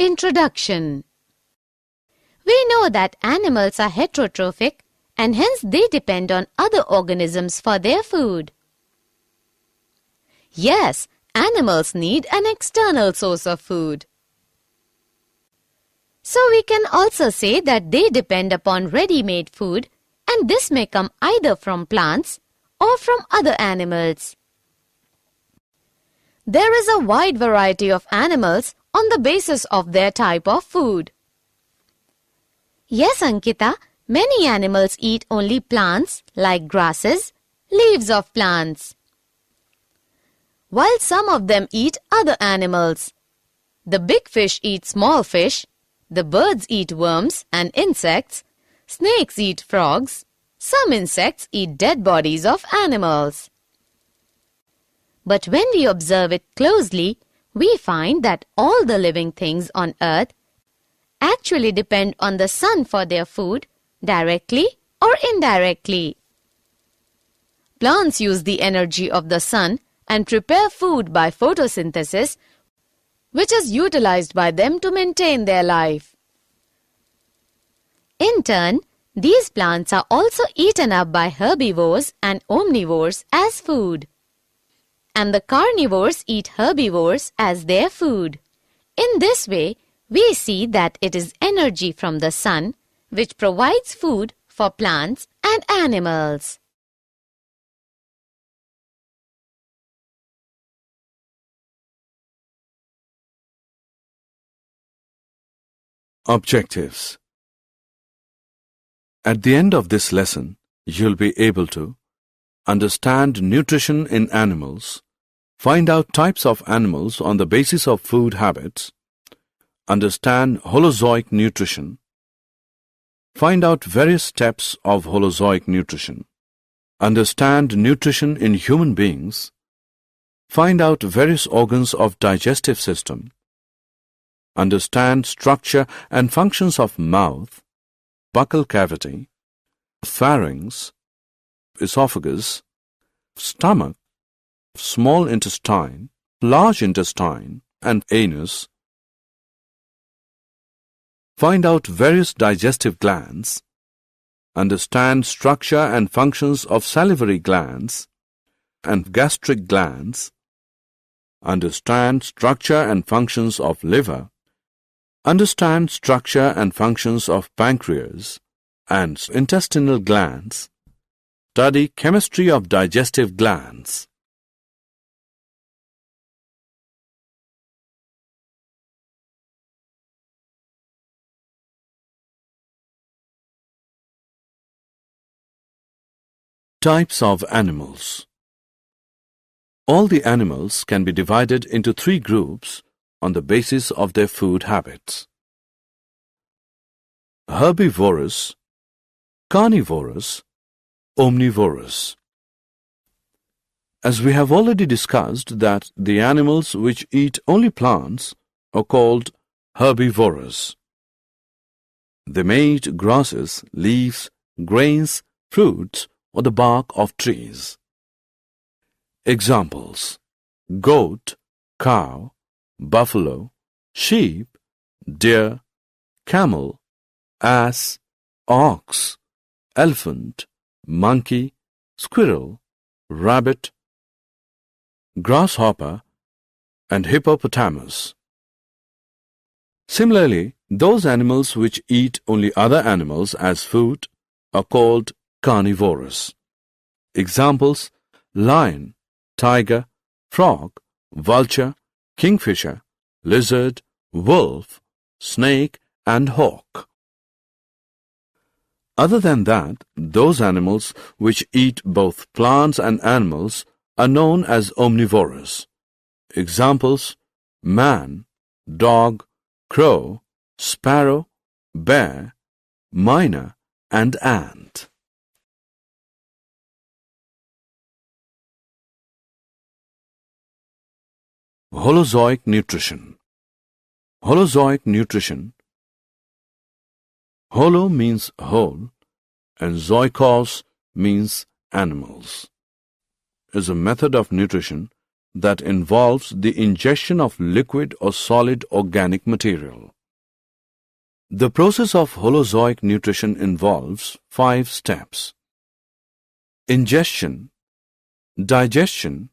Introduction. We know that animals are heterotrophic and hence they depend on other organisms for their food. Yes, animals need an external source of food. So we can also say that they depend upon ready-made food, and this may come either from plants or from other animals. There is a wide variety of animals on the basis of their type of food. Yes, Ankita, many animals eat only plants like grasses, leaves of plants, while some of them eat other animals. The big fish eat small fish, the birds eat worms and insects, snakes eat frogs, some insects eat dead bodies of animals. But when we observe it closely, we find that all the living things on earth actually depend on the sun for their food, directly or indirectly. Plants use the energy of the sun and prepare food by photosynthesis, which is utilized by them to maintain their life. In turn, these plants are also eaten up by herbivores and omnivores as food. And the carnivores eat herbivores as their food. In this way, we see that it is energy from the sun which provides food for plants and animals. Objectives. At the end of this lesson, you'll be able to understand nutrition in animals, find out types of animals on the basis of food habits, understand holozoic nutrition, find out various steps of holozoic nutrition, understand nutrition in human beings, find out various organs of digestive system, understand structure and functions of mouth, buccal cavity, pharynx, esophagus, stomach, small intestine, large intestine, and anus. Find out various digestive glands, understand structure and functions of salivary glands and gastric glands, understand structure and functions of liver, understand structure and functions of pancreas and intestinal glands, study chemistry of digestive glands. Types of animals. All the animals can be divided into three groups on the basis of their food habits: herbivorous, carnivorous, omnivorous. As we have already discussed that the animals which eat only plants are called herbivorous. They may eat grasses, leaves, grains, fruits, or the bark of trees. Examples: goat, cow, buffalo, sheep, deer, camel, ass, ox, elephant, monkey, squirrel, rabbit, grasshopper, and hippopotamus. Similarly, those animals which eat only other animals as food are called carnivorous. Examples: lion, tiger, frog, vulture, kingfisher, lizard, wolf, snake, and hawk. Other than that, those animals which eat both plants and animals are known as omnivorous. Examples: man, dog, crow, sparrow, bear, myna, and ant. Holozoic nutrition. Holozoic nutrition. Holo means whole and zoikos means animals. Is a method of nutrition that involves the ingestion of liquid or solid organic material. The process of holozoic nutrition involves 5 steps: ingestion, digestion,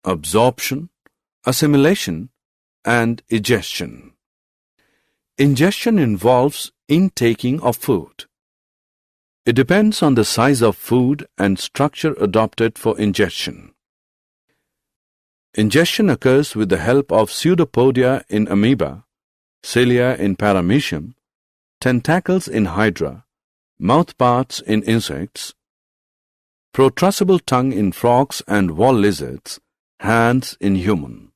absorption, assimilation, and egestion. Ingestion involves intaking of food. It depends on the size of food and structure adopted for ingestion. Ingestion occurs with the help of pseudopodia in amoeba, cilia in paramecium, tentacles in hydra, mouthparts in insects, protrusible tongue in frogs and wall lizards, hands in human.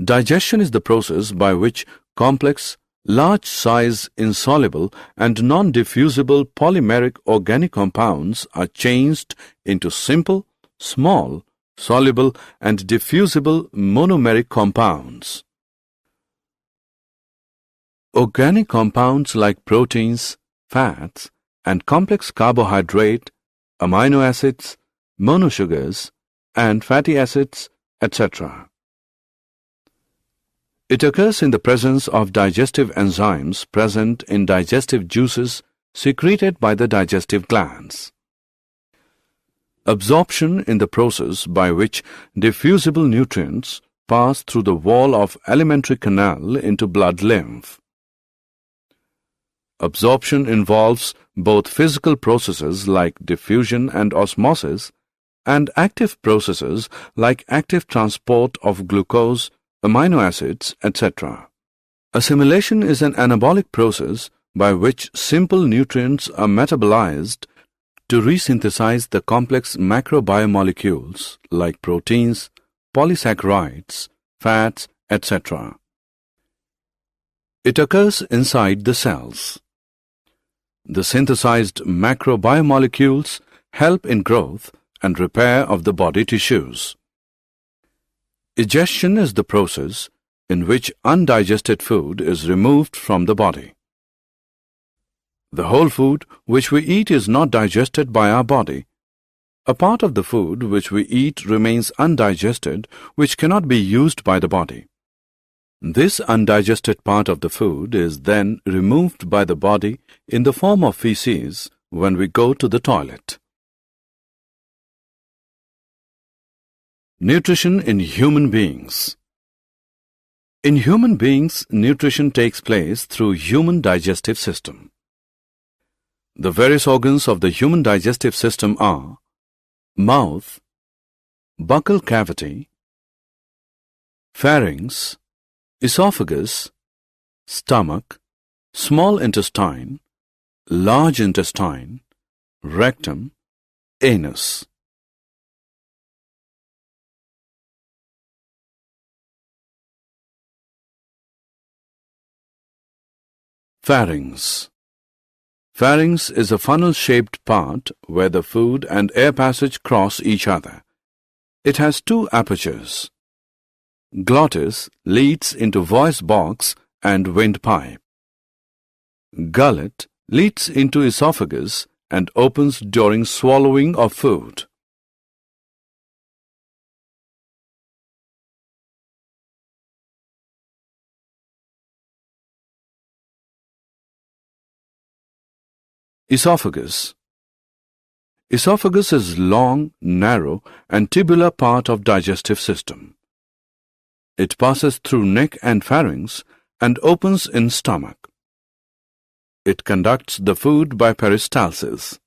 Digestion is the process by which complex, large-size, insoluble and non-diffusible polymeric organic compounds are changed into simple, small, soluble and diffusible monomeric compounds. Organic compounds like proteins, fats, and complex carbohydrate, amino acids, monosugars, and fatty acids, etc. It occurs in the presence of digestive enzymes present in digestive juices secreted by the digestive glands. Absorption in the process by which diffusible nutrients pass through the wall of alimentary canal into blood-lymph. Absorption involves both physical processes like diffusion and osmosis and active processes like active transport of glucose, amino acids, etc. Assimilation is an anabolic process by which simple nutrients are metabolized to resynthesize the complex macrobiomolecules like proteins, polysaccharides, fats, etc. It occurs inside the cells. The synthesized macrobiomolecules help in growth and repair of the body tissues. Egestion is the process in which undigested food is removed from the body. The whole food which we eat is not digested by our body. A part of the food which we eat remains undigested, which cannot be used by the body. This undigested part of the food is then removed by the body in the form of feces when we go to the toilet. Nutrition in human beings. In human beings, nutrition takes place through human digestive system. The various organs of the human digestive system are mouth, buccal cavity, pharynx, esophagus, stomach, small intestine, large intestine, rectum, anus. Pharynx. Pharynx is a funnel-shaped part where the food and air passage cross each other. It has 2 apertures. Glottis leads into voice box and windpipe. Gullet leads into esophagus and opens during swallowing of food. Esophagus. Esophagus is long, narrow and tubular part of digestive system. It passes through neck and pharynx and opens in stomach. It conducts the food by peristalsis.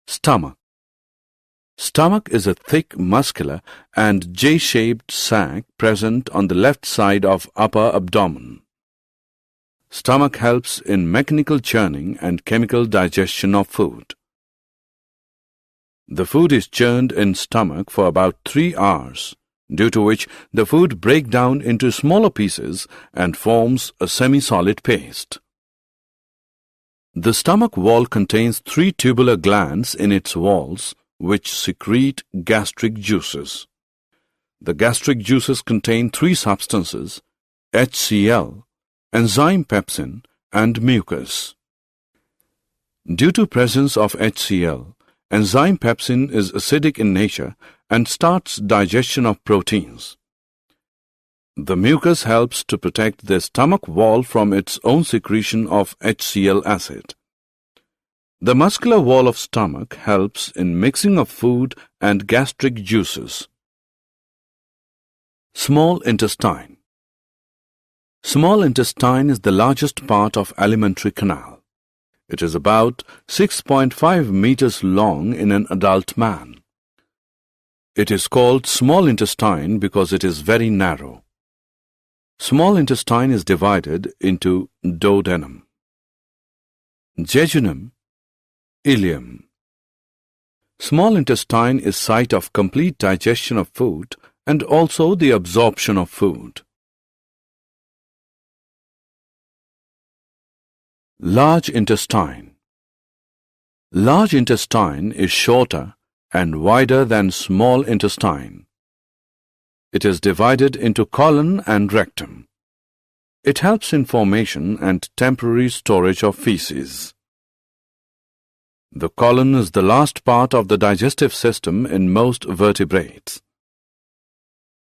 Stomach. Stomach is a thick, muscular and J-shaped sac present on the left side of upper abdomen. Stomach helps in mechanical churning and chemical digestion of food. The food is churned in stomach for about 3 hours, due to which the food breaks down into smaller pieces and forms a semi-solid paste. The stomach wall contains 3 tubular glands in its walls which secrete gastric juices. The gastric juices contain 3 substances, HCl, enzyme pepsin and mucus. Due to presence of HCl, enzyme pepsin is acidic in nature and starts digestion of proteins. The mucus helps to protect the stomach wall from its own secretion of HCl acid. The muscular wall of stomach helps in mixing of food and gastric juices. Small intestine. Small intestine is the largest part of alimentary canal. It is about 6.5 meters long in an adult man. It is called small intestine because it is very narrow. Small intestine is divided into duodenum, jejunum, ileum. Small intestine is site of complete digestion of food and also the absorption of food. Large intestine. Large intestine is shorter and wider than small intestine. It is divided into colon and rectum. It helps in formation and temporary storage of feces. The colon is the last part of the digestive system in most vertebrates.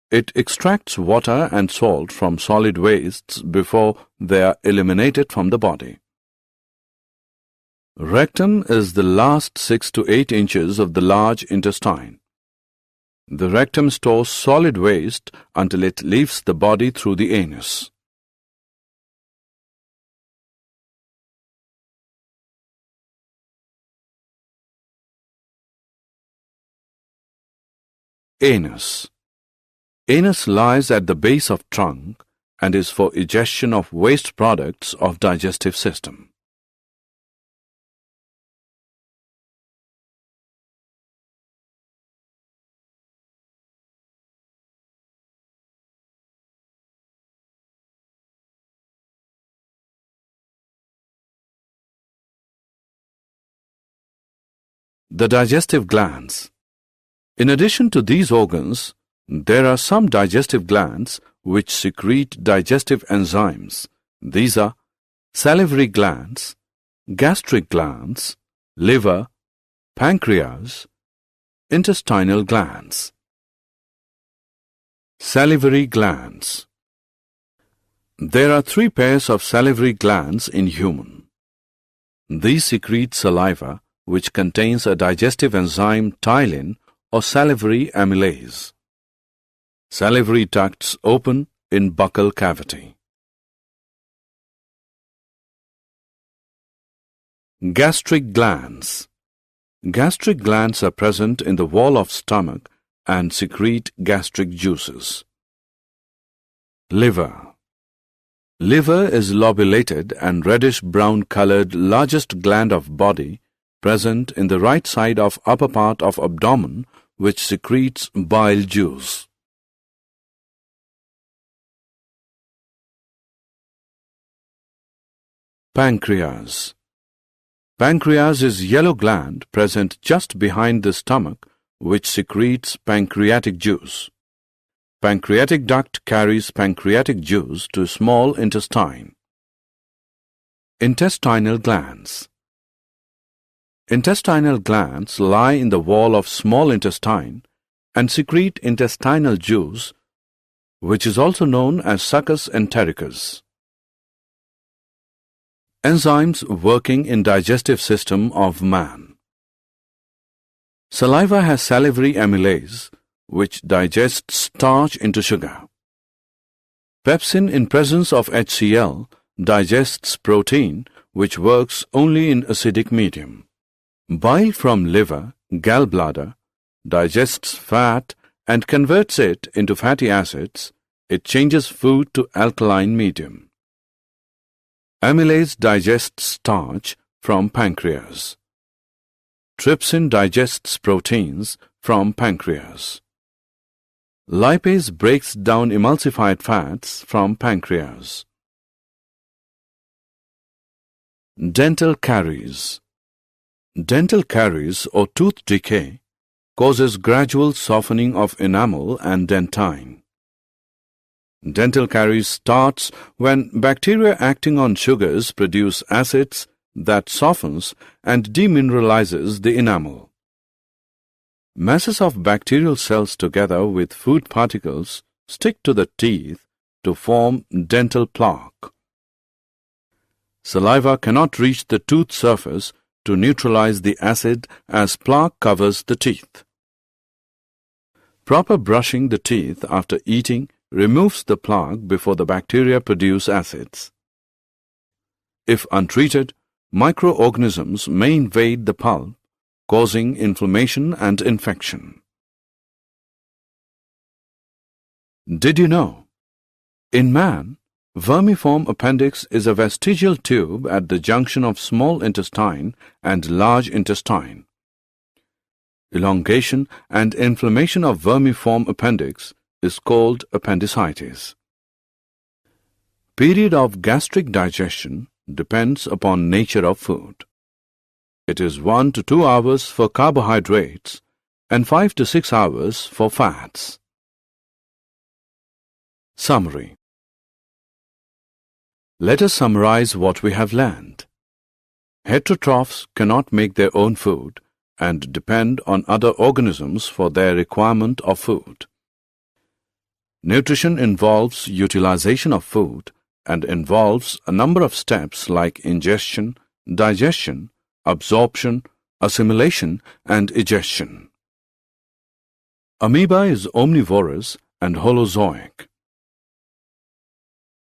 It extracts water and salt from solid wastes before they are eliminated from the body. Rectum is the last 6 to 8 inches of the large intestine. The rectum stores solid waste until it leaves the body through the anus. Anus. Anus lies at the base of trunk and is for egestion of waste products of digestive system. The digestive glands. In addition to these organs, there are some digestive glands which secrete digestive enzymes. These are salivary glands, gastric glands, liver, pancreas, intestinal glands. Salivary glands. There are 3 pairs of salivary glands in human. These secrete saliva, which contains a digestive enzyme ptyalin or salivary amylase. Salivary ducts open in buccal cavity. Gastric glands. Gastric glands are present in the wall of stomach and secrete gastric juices. Liver. Liver is lobulated and reddish-brown colored largest gland of body present in the right side of upper part of abdomen which secretes bile juice. Pancreas. Pancreas is yellow gland present just behind the stomach which secretes pancreatic juice. Pancreatic duct carries pancreatic juice to small intestine. Intestinal glands. Intestinal glands lie in the wall of small intestine and secrete intestinal juice, which is also known as succus entericus. Enzymes working in digestive system of man. Saliva has salivary amylase, which digests starch into sugar. Pepsin in presence of HCl digests protein, which works only in acidic medium. Bile from liver, gallbladder, digests fat and converts it into fatty acids. It changes food to alkaline medium. Amylase digests starch from pancreas. Trypsin digests proteins from pancreas. Lipase breaks down emulsified fats from pancreas. Dental caries. Dental caries or tooth decay causes gradual softening of enamel and dentine. Dental caries starts when bacteria acting on sugars produce acids that softens and demineralizes the enamel. Masses of bacterial cells together with food particles stick to the teeth to form dental plaque. Saliva cannot reach the tooth surface to neutralize the acid as plaque covers the teeth. Proper brushing the teeth after eating removes the plaque before the bacteria produce acids. If untreated, microorganisms may invade the pulp, causing inflammation and infection. Did you know? In man, vermiform appendix is a vestigial tube at the junction of small intestine and large intestine. Elongation and inflammation of vermiform appendix is called appendicitis. Period of gastric digestion depends upon nature of food. It is 1 to 2 hours for carbohydrates and 5 to 6 hours for fats. Summary. Let us summarize what we have learned. Heterotrophs cannot make their own food and depend on other organisms for their requirement of food. Nutrition involves utilization of food and involves a number of steps like ingestion, digestion, absorption, assimilation, and egestion. Amoeba is omnivorous and holozoic.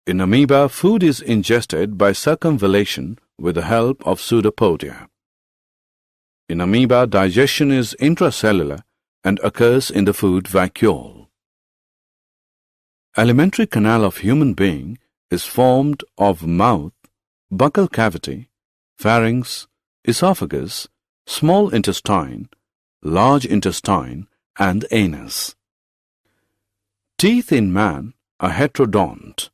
In amoeba, food is ingested by circumvallation with the help of pseudopodia. In amoeba, digestion is intracellular and occurs in the food vacuole. Alimentary canal of human being is formed of mouth, buccal cavity, pharynx, esophagus, small intestine, large intestine, and anus. Teeth in man are heterodont.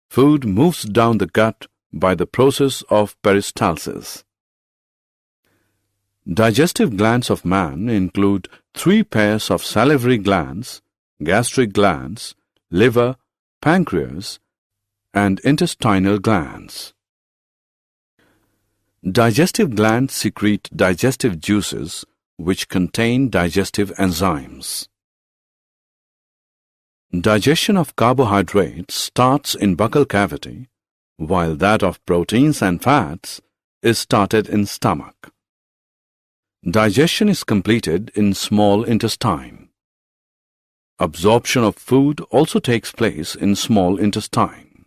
Food moves down the gut by the process of peristalsis. Digestive glands of man include 3 pairs of salivary glands, gastric glands, liver, pancreas, and intestinal glands. Digestive glands secrete digestive juices which contain digestive enzymes. Digestion of carbohydrates starts in buccal cavity, while that of proteins and fats is started in stomach. Digestion is completed in small intestine. Absorption of food also takes place in small intestine.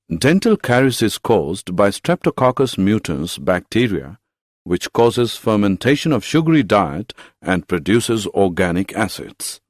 Dental caries is caused by Streptococcus mutans bacteria, which causes fermentation of sugary diet and produces organic acids.